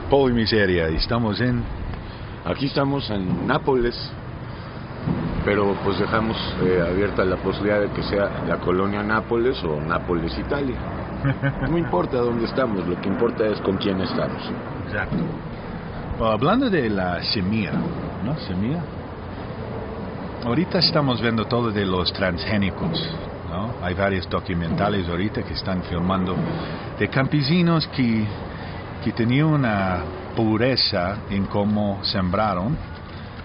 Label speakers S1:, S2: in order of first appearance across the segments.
S1: Paul y Miseria,
S2: Aquí estamos en Nápoles, pero pues dejamos abierta la posibilidad de que sea la colonia Nápoles o Nápoles, Italia. No importa dónde estamos, lo que importa es con quién estamos.
S1: Exacto. Hablando de la semilla, ¿no? Semilla. Ahorita estamos viendo todo de los transgénicos, ¿no? Hay varios documentales ahorita que están filmando de campesinos que tenían una pureza en cómo sembraron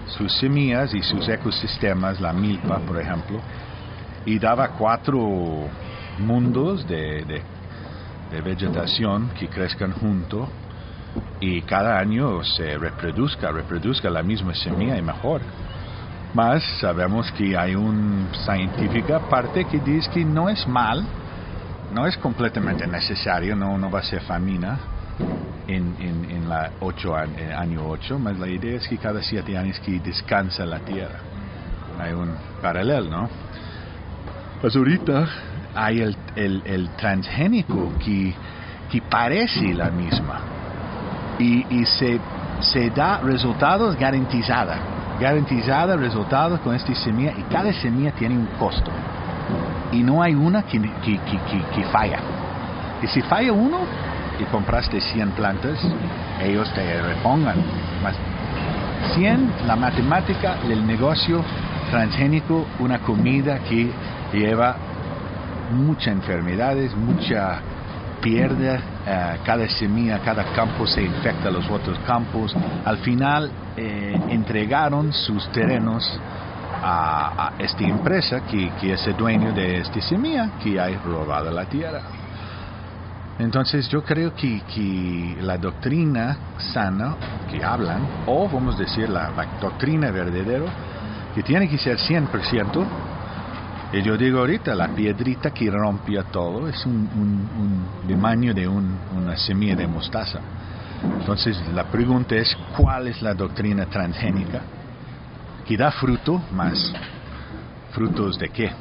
S1: sus semillas y sus ecosistemas, la milpa, por ejemplo, y daba 4 mundos de vegetación que crezcan juntos y cada año se reproduzca la misma semilla y mejor. Mas sabemos que hay una científica parte que dice que no es mal, no es completamente necesario, no va a ser famina en la año 8, mas la idea es que cada 7 años que descansa la tierra. Hay un paralelo, ¿no? Pues ahorita hay el transgénico que parece la misma y se da resultados garantizados resultados con esta semilla, y cada semilla tiene un costo y no hay una que falla. Y si falla uno y compraste 100 plantas, ellos te repongan más 100. La matemática del negocio transgénico, una comida que lleva muchas enfermedades, mucha pierde, cada semilla, cada campo se infecta los otros campos. Al final entregaron sus terrenos a esta empresa que es el dueño de esta semilla que ha robado la tierra. Entonces yo creo que la doctrina sana que hablan, o vamos a decir la doctrina verdadera, que tiene que ser 100%, y yo digo ahorita, la piedrita que rompía todo es un tamaño de una semilla de mostaza. Entonces la pregunta es, ¿cuál es la doctrina transgénica? Que da fruto, más frutos de qué,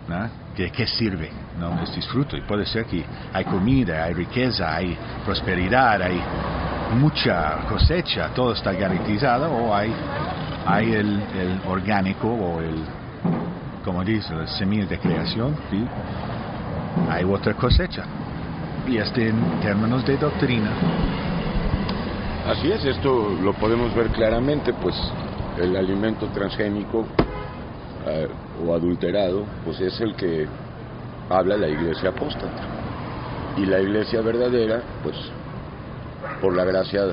S1: ¿no? ¿Qué sirve? ¿No? Este es fruto, y puede ser que hay comida, hay riqueza, hay prosperidad, hay mucha cosecha, todo está garantizado, o hay el orgánico, o como dice, las semillas de creación, ¿sí? Hay otra cosecha. Y en términos de doctrina.
S2: Así es, esto lo podemos ver claramente, pues el alimento transgénico o adulterado, pues es el que habla la iglesia apóstata. Y la iglesia verdadera, pues por la gracia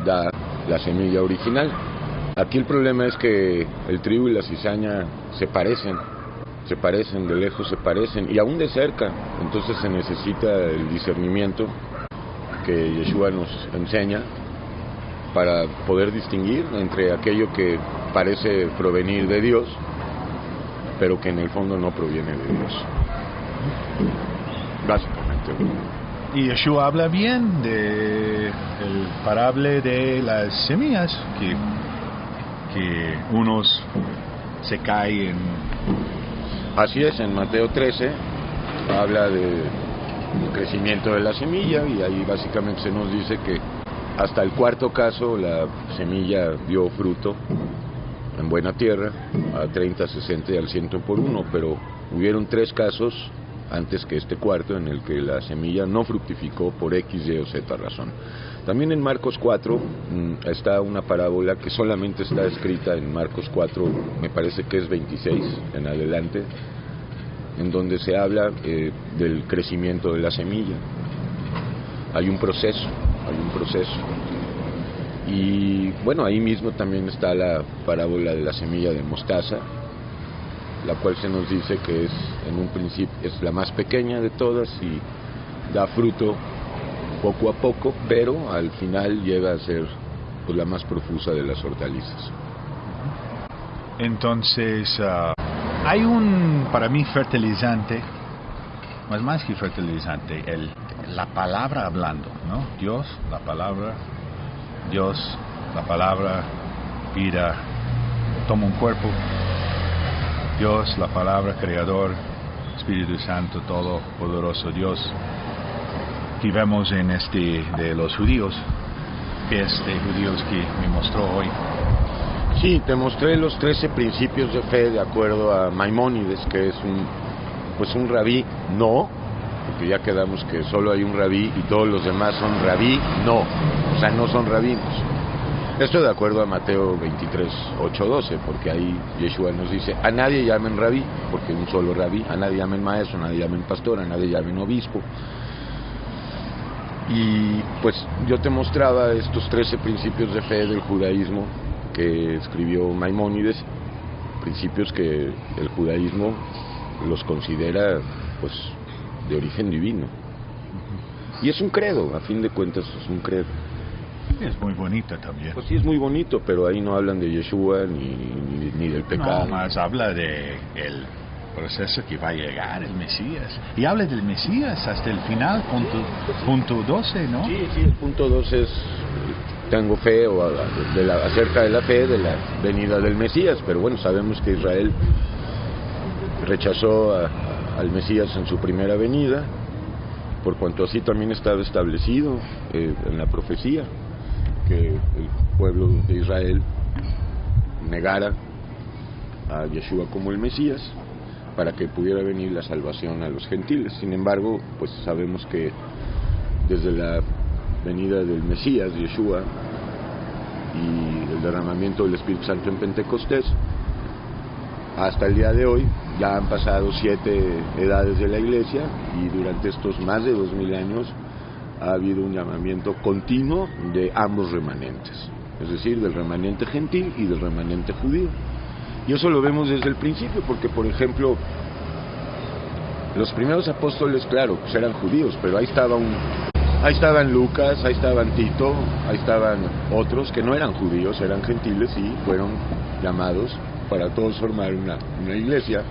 S2: da la semilla original. Aquí el problema es que el trigo y la cizaña se parecen, de lejos se parecen, y aún de cerca. Entonces se necesita el discernimiento que Yeshua nos enseña para poder distinguir entre aquello que parece provenir de Dios, pero que en el fondo no proviene de Dios. Básicamente.
S1: Y Yeshua habla bien de el parable de las semillas, que unos se caen.
S2: Así es, en Mateo 13 habla del crecimiento de la semilla, y ahí básicamente se nos dice que hasta el 4.º caso la semilla dio fruto en buena tierra, a 30, 60 y al 100 por 1, pero hubieron 3 casos antes que este 4.º en el que la semilla no fructificó por X, Y o Z razón. También en Marcos 4 está una parábola que solamente está escrita en Marcos 4, me parece que es 26 en adelante, en donde se habla del crecimiento de la semilla. Hay un proceso. Y bueno, ahí mismo también está la parábola de la semilla de mostaza, la cual se nos dice que es en un principio es la más pequeña de todas y da fruto poco a poco, pero al final llega a ser pues la más profusa de las hortalizas.
S1: Entonces hay para mí fertilizante, más que fertilizante, la palabra hablando, ¿no? Dios, la palabra vida, toma un cuerpo. Dios, la palabra creador, Espíritu Santo, todo poderoso Dios. que vemos en de los judíos, que es de judíos que me mostró hoy.
S2: Sí, te mostré los 13 principios de fe de acuerdo a Maimónides, que es un rabí, no, porque ya quedamos que solo hay un rabí y todos los demás son rabí, no, o sea, no son rabinos. Esto de acuerdo a Mateo 23, 8, 12, porque ahí Yeshua nos dice, a nadie llamen rabí, porque un solo rabí, a nadie llamen maestro, a nadie llamen pastor, a nadie llamen obispo. Y pues yo te mostraba estos 13 principios de fe del judaísmo que escribió Maimónides, principios que el judaísmo los considera pues de origen divino. Y es un credo, a fin de cuentas es un credo.
S1: Es muy bonita también.
S2: Pues sí, es muy bonito, pero ahí no hablan de Yeshua ni del pecado.
S1: No, más habla de el proceso que va a llegar, el Mesías. Y habla del Mesías hasta el final, punto 12, ¿no?
S2: Sí, el punto 12 es, tengo fe acerca de la fe de la venida del Mesías, pero bueno, sabemos que Israel rechazó al Mesías en su primera venida, por cuanto así también estaba establecido en la profecía, que el pueblo de Israel negara a Yeshua como el Mesías para que pudiera venir la salvación a los gentiles. Sin embargo, pues sabemos que desde la venida del Mesías, Yeshua, y el derramamiento del Espíritu Santo en Pentecostés, hasta el día de hoy ya han pasado 7 edades de la Iglesia, y durante estos más de 2000 años ha habido un llamamiento continuo de ambos remanentes, es decir, del remanente gentil y del remanente judío. Y eso lo vemos desde el principio, porque por ejemplo los primeros apóstoles, claro, pues eran judíos, pero ahí estaban Lucas, ahí estaban Tito, ahí estaban otros que no eran judíos, eran gentiles y fueron llamados para todos formar una iglesia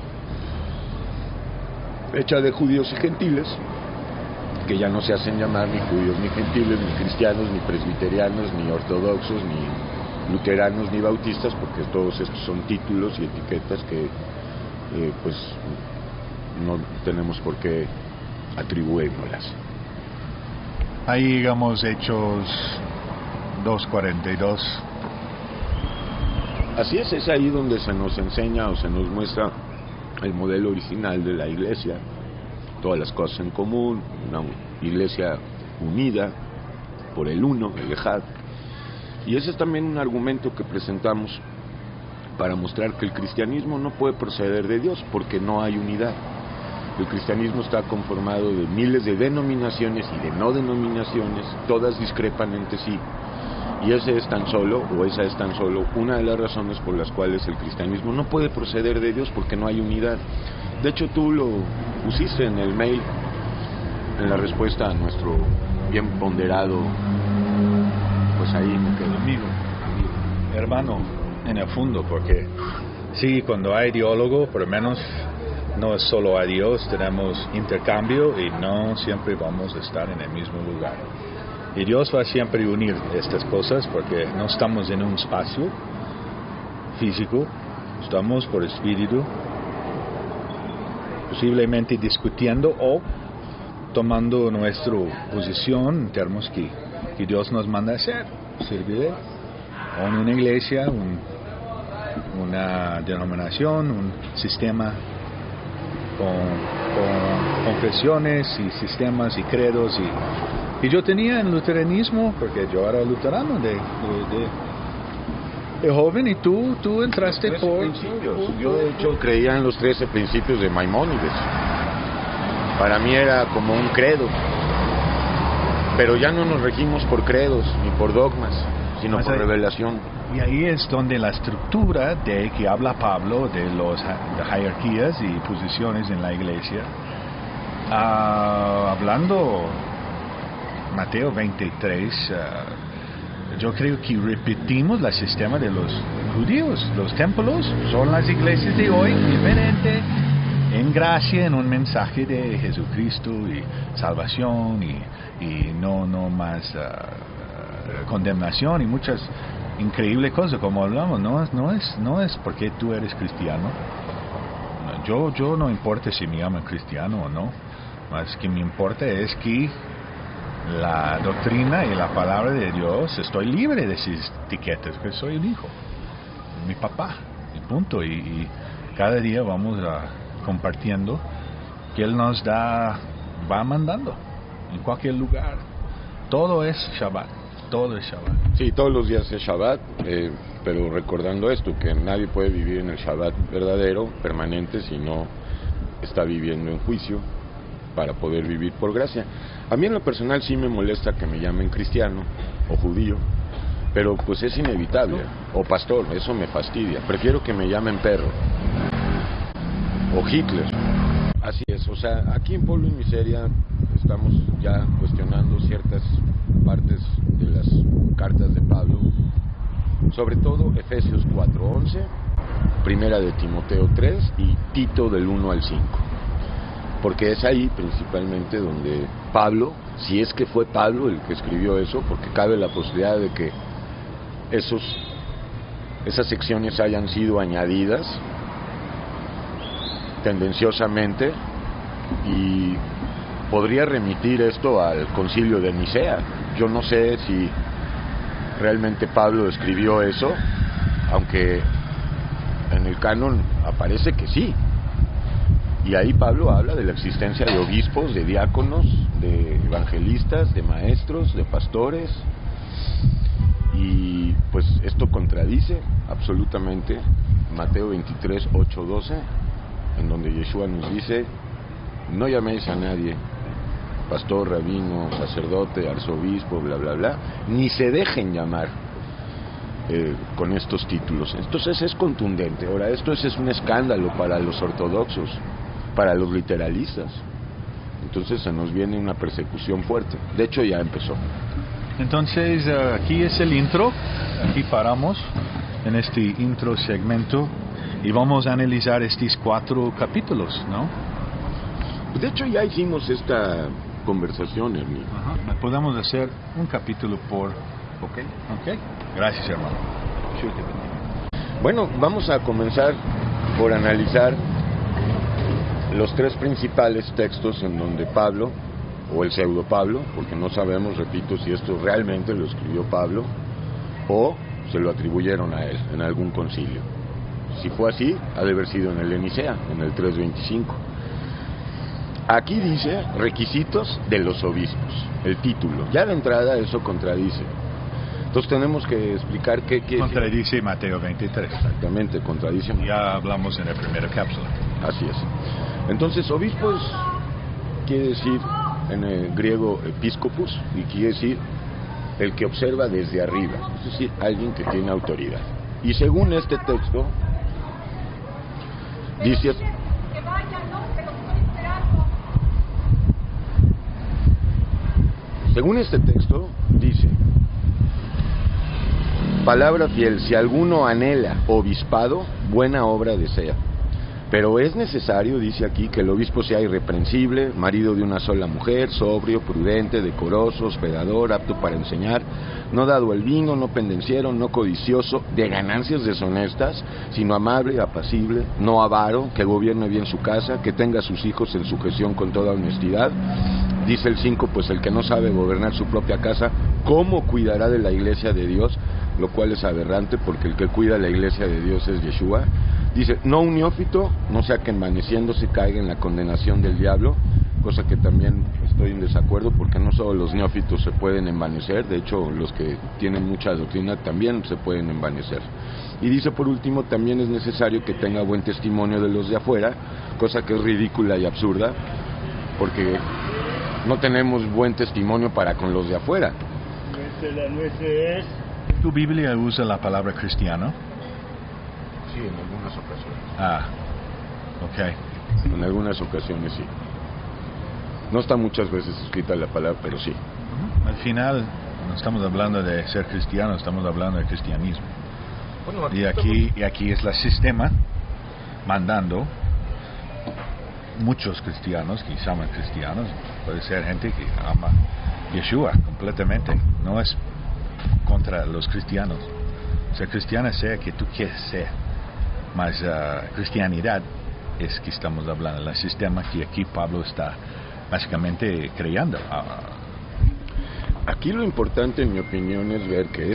S2: hecha de judíos y gentiles, que ya no se hacen llamar ni judíos ni gentiles, ni cristianos, ni presbiterianos, ni ortodoxos, ni luteranos, ni bautistas, porque todos estos son títulos y etiquetas que pues no tenemos por qué atribuírnoslas.
S1: Ahí digamos Hechos 2:42.
S2: Así es ahí donde se nos enseña o se nos muestra el modelo original de la iglesia, todas las cosas en común, una iglesia unida por el uno, el Ejad. Y ese es también un argumento que presentamos para mostrar que el cristianismo no puede proceder de Dios porque no hay unidad. El cristianismo está conformado de miles de denominaciones y de no denominaciones, todas discrepan entre sí. Y esa es tan solo una de las razones por las cuales el cristianismo no puede proceder de Dios, porque no hay unidad. De hecho, tú lo pusiste en el mail, en la respuesta a nuestro bien ponderado, pues ahí me quedo.
S1: Amigo, hermano, en el fondo, porque sí, cuando hay diálogo, por lo menos no es solo a Dios, tenemos intercambio y no siempre vamos a estar en el mismo lugar. Y Dios va siempre a unir estas cosas porque no estamos en un espacio físico, estamos por espíritu, posiblemente discutiendo o tomando nuestra posición en términos que Dios nos manda a hacer, servir en una iglesia, una denominación, un sistema con confesiones y sistemas y credos y yo tenía en luteranismo, porque yo era luterano de joven, y tú entraste por
S2: principios. Yo de hecho creía en los 13 principios de Maimónides. Para mí era como un credo, pero ya no nos regimos por credos ni por dogmas, sino por revelación.
S1: Y ahí es donde la estructura de que habla Pablo de jerarquías y posiciones en la iglesia, hablando Mateo 23, yo creo que repetimos el sistema de los judíos. Los templos son las iglesias de hoy, diferente, en gracia, en un mensaje de Jesucristo y salvación y no más condenación y muchas increíbles cosas, como hablamos. No es porque tú eres cristiano. Yo no importa si me llaman cristiano o no, más que me importa es que la doctrina y la palabra de Dios, estoy libre de esas etiquetas, que soy el hijo, mi papá, y punto. Y cada día vamos compartiendo que Él nos va mandando en cualquier lugar. Todo es Shabbat, todo es Shabbat.
S2: Sí, todos los días es Shabbat, pero recordando esto, que nadie puede vivir en el Shabbat verdadero, permanente, si no está viviendo en juicio para poder vivir por gracia. A mí en lo personal sí me molesta que me llamen cristiano o judío, pero pues es inevitable, o pastor, eso me fastidia. Prefiero que me llamen perro o Hitler. Así es, o sea, aquí en Pueblo y Miseria estamos ya cuestionando ciertas partes de las cartas de Pablo, sobre todo Efesios 4:11, Primera de Timoteo 3 y Tito del 1 al 5, porque es ahí principalmente donde Pablo, si es que fue Pablo el que escribió eso, porque cabe la posibilidad de que esas secciones hayan sido añadidas tendenciosamente, y podría remitir esto al concilio de Nicea. Yo no sé si realmente Pablo escribió eso, aunque en el canon aparece que sí, y ahí Pablo habla de la existencia de obispos, de diáconos, de evangelistas, de maestros, de pastores, y pues esto contradice absolutamente Mateo 23:8-12, en donde Yeshua nos dice: no llaméis a nadie pastor, rabino, sacerdote, arzobispo, bla bla bla, ni se dejen llamar con estos títulos. Entonces es contundente. Ahora, esto es un escándalo para los ortodoxos, para los literalistas. Entonces se nos viene una persecución fuerte. De hecho ya empezó.
S1: Entonces aquí es el intro, aquí paramos en este intro segmento y vamos a analizar estos 4 capítulos, ¿no?
S2: De hecho ya hicimos esta conversación, Ernie.
S1: Ajá. Podemos hacer un capítulo por... Ok. Gracias, hermano.
S2: Bueno, vamos a comenzar por analizar los 3 principales textos en donde Pablo, o el pseudo Pablo, porque no sabemos, repito, si esto realmente lo escribió Pablo o se lo atribuyeron a él en algún concilio. Si fue así, ha de haber sido en el de Nicea, en el 3:25. Aquí dice requisitos de los obispos, el título. Ya de entrada eso contradice. Entonces tenemos que explicar qué quiere decir.
S1: Contradice Mateo 23.
S2: Exactamente, contradice.
S1: Ya hablamos en la primera cápsula.
S2: Así es. Entonces, obispos quiere decir en el griego episcopus, y quiere decir el que observa desde arriba, es decir, alguien que tiene autoridad. Y según este texto, dice... Según este texto, dice: palabra fiel, si alguno anhela obispado, buena obra desea. Pero es necesario, dice aquí, que el obispo sea irreprensible, marido de una sola mujer, sobrio, prudente, decoroso, hospedador, apto para enseñar, no dado al vino, no pendenciero, no codicioso, de ganancias deshonestas, sino amable, apacible, no avaro, que gobierne bien su casa, que tenga a sus hijos en sujeción con toda honestidad. Dice el 5, pues el que no sabe gobernar su propia casa, ¿cómo cuidará de la iglesia de Dios? Lo cual es aberrante, porque el que cuida la iglesia de Dios es Yeshua. Dice, no un neófito, no sea que envaneciéndose caiga en la condenación del diablo, cosa que también estoy en desacuerdo, porque no solo los neófitos se pueden envanecer, de hecho los que tienen mucha doctrina también se pueden envanecer. Y dice por último, también es necesario que tenga buen testimonio de los de afuera, cosa que es ridícula y absurda, porque no tenemos buen testimonio para con los de afuera.
S1: ¿Tu Biblia usa la palabra cristiano?
S2: Sí, en algunas ocasiones.
S1: Ah, ok.
S2: En algunas ocasiones sí. No está muchas veces escrita la palabra, pero sí.
S1: Al final, no estamos hablando de ser cristiano, estamos hablando de cristianismo.
S2: Bueno,
S1: y aquí es el sistema mandando muchos cristianos que se llaman cristianos, puede ser gente que ama Yeshua completamente, no es contra los cristianos. Ser cristiano sea que tú quieres ser, mas cristianidad es que estamos hablando, el sistema que aquí Pablo está básicamente creando.
S2: Aquí lo importante, en mi opinión, es ver que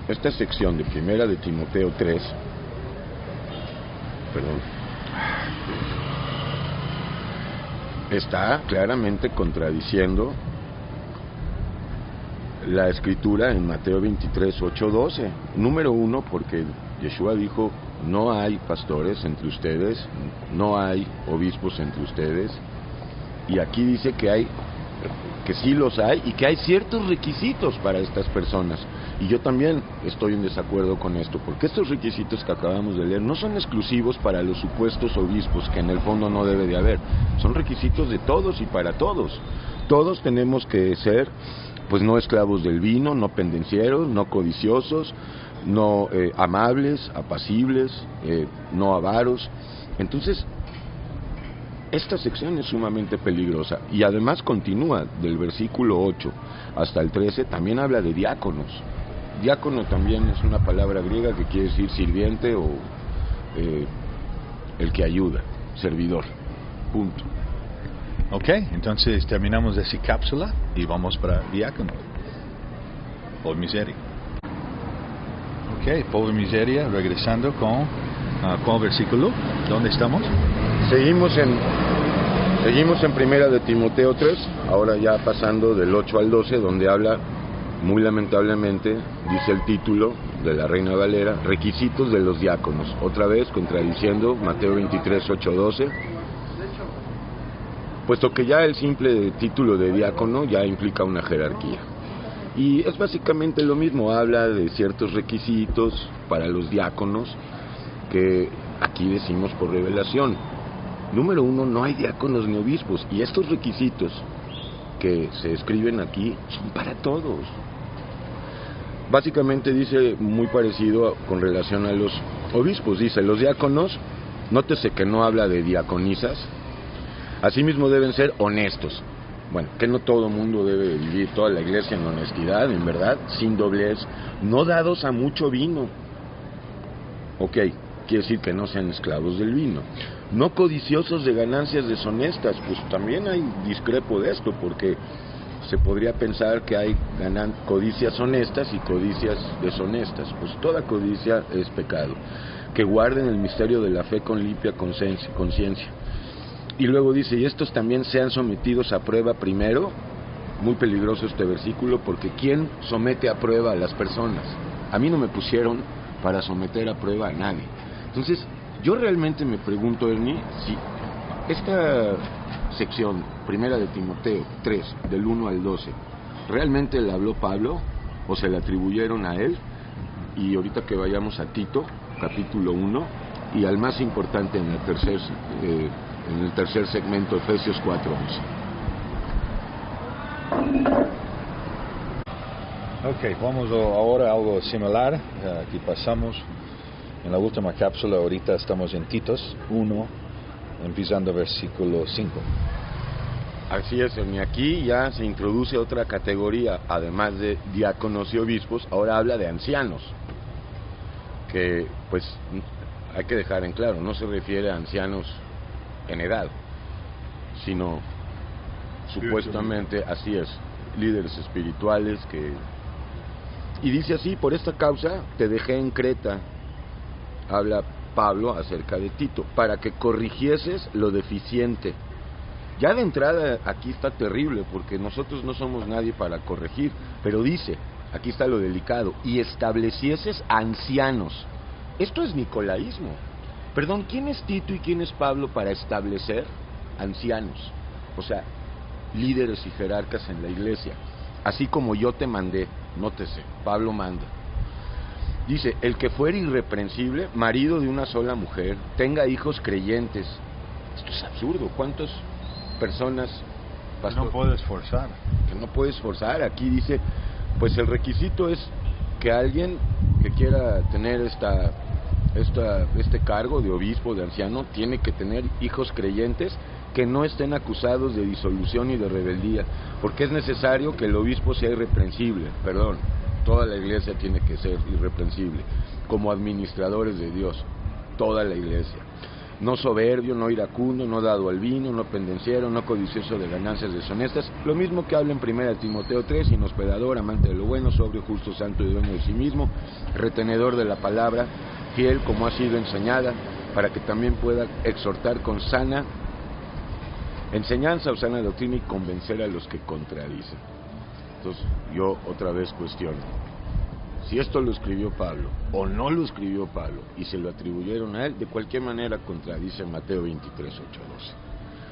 S2: esta sección de Primera de Timoteo 3, está claramente contradiciendo la escritura en Mateo 23, 8, 12. Número uno, porque Yeshua dijo, no hay pastores entre ustedes, no hay obispos entre ustedes, y aquí dice que sí los hay y que hay ciertos requisitos para estas personas. Y yo también estoy en desacuerdo con esto, porque estos requisitos que acabamos de leer no son exclusivos para los supuestos obispos, que en el fondo no debe de haber. Son requisitos de todos y para todos. Todos tenemos que ser, pues, no esclavos del vino, no pendencieros, no codiciosos, no amables, apacibles, no avaros. Entonces, esta sección es sumamente peligrosa, y además continúa del versículo 8 hasta el 13, también habla de diáconos. Diácono también es una palabra griega que quiere decir sirviente o el que ayuda, servidor, punto.
S1: Ok, entonces terminamos esa cápsula y vamos para diácono o miseria. Ok, pobre miseria, regresando con el versículo. ¿Dónde estamos?
S2: Seguimos en Primera de Timoteo 3, ahora ya pasando del 8 al 12, donde habla, muy lamentablemente, dice el título de la Reina Valera, requisitos de los diáconos. Otra vez contradiciendo Mateo 23, 8, 12, puesto que ya el simple título de diácono ya implica una jerarquía. Y es básicamente lo mismo, habla de ciertos requisitos para los diáconos que aquí decimos por revelación. Número uno, no hay diáconos ni obispos, y estos requisitos que se escriben aquí son para todos. Básicamente dice muy parecido con relación a los obispos, dice los diáconos, nótese que no habla de diaconisas, asimismo deben ser honestos. Bueno, que no todo mundo debe vivir, toda la iglesia, en honestidad, en verdad, sin doblez, no dados a mucho vino. Ok, quiere decir que no sean esclavos del vino. No codiciosos de ganancias deshonestas, pues también hay discrepo de esto, porque se podría pensar que hay codicias honestas y codicias deshonestas. Pues toda codicia es pecado. Que guarden el misterio de la fe con limpia conciencia. Y luego dice, y estos también sean sometidos a prueba primero. Muy peligroso este versículo, porque ¿quién somete a prueba a las personas? A mí no me pusieron para someter a prueba a nadie. Entonces, yo realmente me pregunto, Ernie, si esta sección, Primera de Timoteo 3, del 1 al 12, ¿realmente la habló Pablo o se la atribuyeron a él? Y ahorita que vayamos a Tito, capítulo 1, y al más importante en el tercer segmento, Efesios 4:11.
S1: Ok, vamos ahora a algo similar. Aquí pasamos en la última cápsula, ahorita estamos en Titos 1, empezando versículo 5.
S2: Así es, y aquí ya se introduce otra categoría, además de diáconos y obispos, ahora habla de ancianos, que pues hay que dejar en claro, no se refiere a ancianos en edad, sino supuestamente, así es, líderes espirituales que... Y dice así, por esta causa te dejé en Creta, habla Pablo acerca de Tito, para que corrigieses lo deficiente. Ya de entrada aquí está terrible, porque nosotros no somos nadie para corregir, pero dice, aquí está lo delicado, y establecieses ancianos. Esto es nicolaísmo. Perdón, ¿quién es Tito y quién es Pablo para establecer ancianos? O sea, líderes y jerarcas en la iglesia. Así como yo te mandé, nótese, Pablo manda. Dice, el que fuere irreprensible, marido de una sola mujer, tenga hijos creyentes. Esto es absurdo. ¿Cuántas personas, pastor,
S1: no puedes forzar?
S2: Que no puedes forzar. Aquí dice, pues el requisito es que alguien que quiera tener este cargo de obispo, de anciano, tiene que tener hijos creyentes que no estén acusados de disolución y de rebeldía, porque es necesario que el obispo sea irreprensible, toda la iglesia tiene que ser irreprensible, como administradores de Dios, toda la iglesia. no soberbio, no iracundo, no dado al vino, no pendenciero, no codicioso de ganancias deshonestas, lo mismo que habla en 1 Timoteo 3, inhospedador, amante de lo bueno, sobrio, justo, santo y dueño de sí mismo, retenedor de la palabra, fiel como ha sido enseñada, para que también pueda exhortar con sana enseñanza o sana doctrina y convencer a los que contradicen. Entonces yo otra vez cuestiono, si esto lo escribió Pablo o no lo escribió Pablo y se lo atribuyeron a él, de cualquier manera contradice Mateo 23, 8,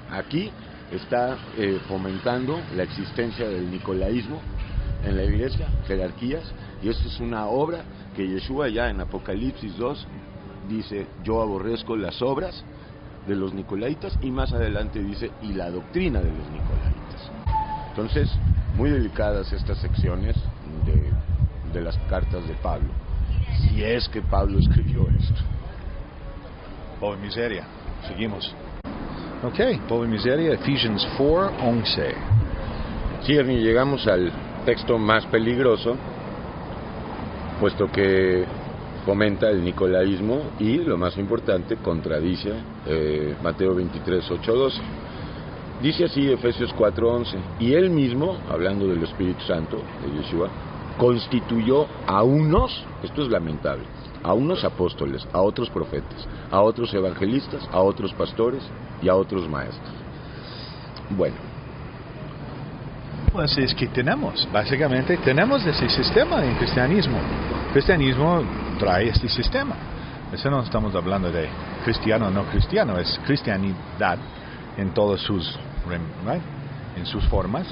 S2: 12. Aquí está fomentando la existencia del nicolaísmo en la iglesia, jerarquías, y esto es una obra que Yeshua ya en Apocalipsis 2 dice, yo aborrezco las obras de los nicolaitas, y más adelante dice, y la doctrina de los nicolaitas. Entonces, muy delicadas estas secciones de las cartas de Pablo, si es que Pablo escribió esto.
S1: Pobre miseria, seguimos. Ok, pobre miseria, Ephesians 4:11.
S2: Sí, Ernie, llegamos al texto más peligroso, puesto que fomenta el nicolaísmo y, lo más importante, contradice Mateo 23, 8, 12. Dice así Efesios 4:11, y él mismo, hablando del Espíritu Santo, de Yeshua, constituyó a unos, esto es lamentable, a unos apóstoles, a otros profetas, a otros evangelistas, a otros pastores y a otros maestros. Bueno.
S1: Pues es que básicamente tenemos ese sistema en cristianismo. El cristianismo trae este sistema. Eso no estamos hablando de cristiano o no cristiano, es cristianidad en todas sus, right? En sus formas,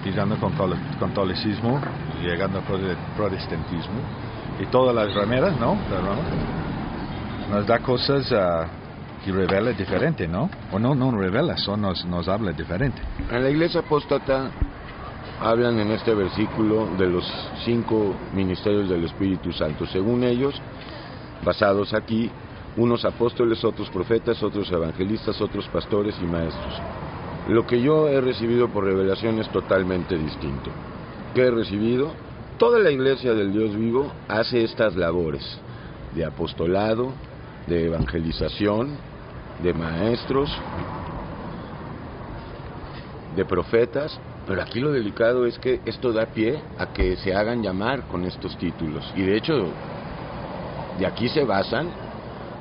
S1: empezando con catolicismo, llegando al protestantismo y todas las rameras, ¿no? Nos da cosas que revela diferente, ¿no? O no revela, solo nos habla diferente.
S2: En la iglesia apóstata hablan en este versículo de los 5 ministerios del Espíritu Santo. Según ellos, basados aquí, unos apóstoles, otros profetas, otros evangelistas, otros pastores y maestros. Lo que yo he recibido por revelación es totalmente distinto. ¿Qué he recibido? Toda la iglesia del Dios vivo hace estas labores de apostolado, de evangelización, de maestros, de profetas, pero aquí lo delicado es que esto da pie a que se hagan llamar con estos títulos, y de hecho de aquí se basan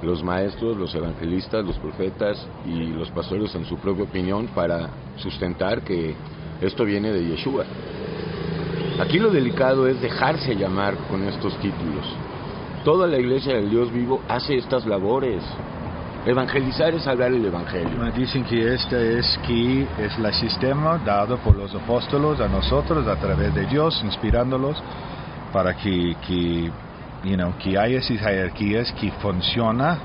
S2: los maestros, los evangelistas, los profetas y los pastores en su propia opinión para sustentar que esto viene de Yeshua. Aquí lo delicado es dejarse llamar con estos títulos. Toda la iglesia del Dios vivo hace estas labores. Evangelizar es hablar el evangelio.
S1: Dicen que este es el sistema dado por los apóstolos a nosotros a través de Dios, inspirándolos para que hay esas jerarquías que funciona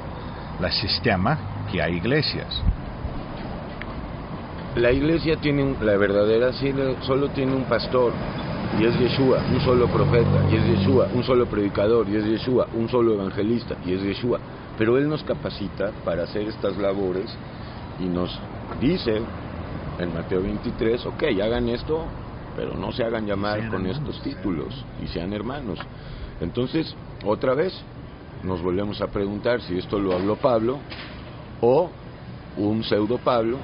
S1: el sistema que hay iglesias.
S2: La iglesia tiene la verdadera solo tiene un pastor, y es Yeshua, un solo profeta, y es Yeshua, un solo predicador, y es Yeshua, un solo evangelista, y es Yeshua. Pero Él nos capacita para hacer estas labores y nos dice en Mateo 23, ok, hagan esto, pero no se hagan llamar con estos títulos y sean hermanos. Entonces, otra vez, nos volvemos a preguntar si esto lo habló Pablo o un pseudo Pablo,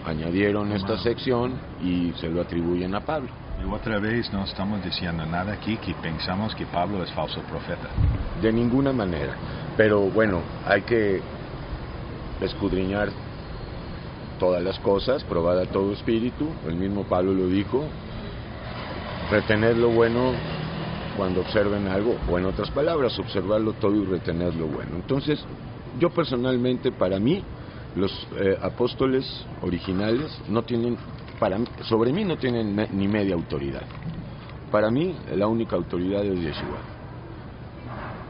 S2: añadieron esta sección y se lo atribuyen a Pablo.
S1: Y otra vez no estamos diciendo nada aquí que pensamos que Pablo es falso profeta.
S2: De ninguna manera. Pero bueno, hay que escudriñar todas las cosas, probar a todo espíritu, el mismo Pablo lo dijo, retener lo bueno cuando observen algo, o en otras palabras, observarlo todo y retener lo bueno. Entonces, yo personalmente, para mí, los apóstoles originales no tienen, sobre mí no tienen ni media autoridad. Para mí, la única autoridad es Yeshua.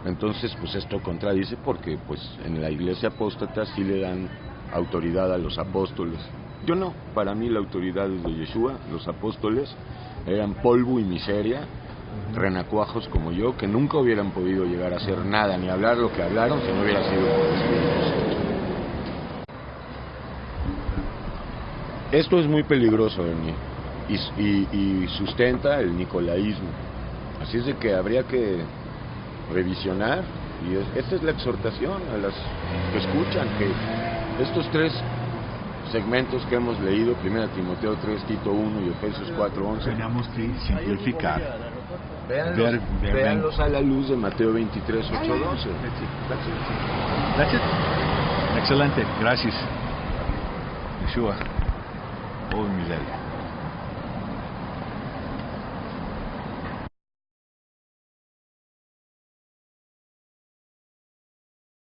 S2: Entonces, pues esto contradice porque pues en la iglesia apóstata sí le dan autoridad a los apóstoles. Yo no, para mí la autoridad es de Yeshua. Los apóstoles eran polvo y miseria, renacuajos como yo, que nunca hubieran podido llegar a hacer nada, ni hablar lo que hablaron si no hubiera sido por el Espíritu Santo. Esto es muy peligroso, Ernie, y sustenta el nicolaísmo. Así es de que habría que revisionar Y esta es la exhortación a las que escuchan, que estos tres segmentos que hemos leído, 1 Timoteo 3, Tito 1 y Efesios 4, 11,
S1: tenemos que simplificar.
S2: véanlos a la luz de Mateo 23, 8, 12.
S1: That's it. Excelente, gracias. Yeshua. Oh, miseria.